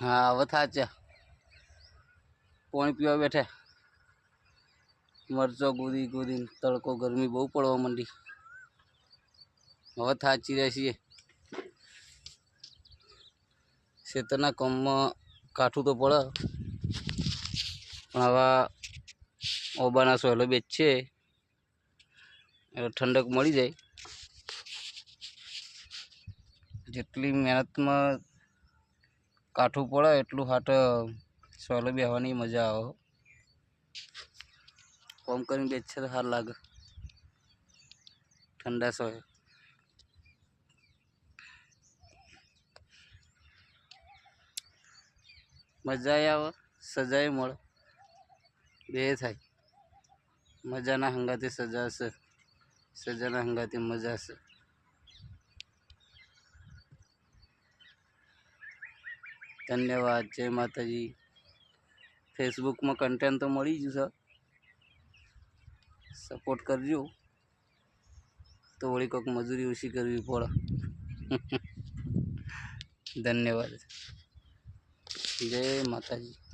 हाँ હવે થાચા पानी पीवा बैठे मरचो कूदी कूदी तड़को गर्मी बहु पड़वा मंडी હવે થાચી रही खेतना कम में काठू तो पड़े हवा ओबाना सोहलो बेचे ठंडक मળી जाए જેટલી મહેનતમાં કાઠું પડે એટલું હાટ સોહલો બેહવાની મજા આવે કોમ કરીને બેસે તો સારું લાગે ઠંડા સોય મજા આવે સજાએ મળે બે થાય મજાના હંગાતે સજા છે સજાના હંગાતે મજા છે धन्यवाद जय माता जी फेसबुक में कंटेंट तो मળી ગયું છે सपोर्ट करजो तो वही कोक मजूरी ओછી करवी पड़े धन्यवाद जय माता जी।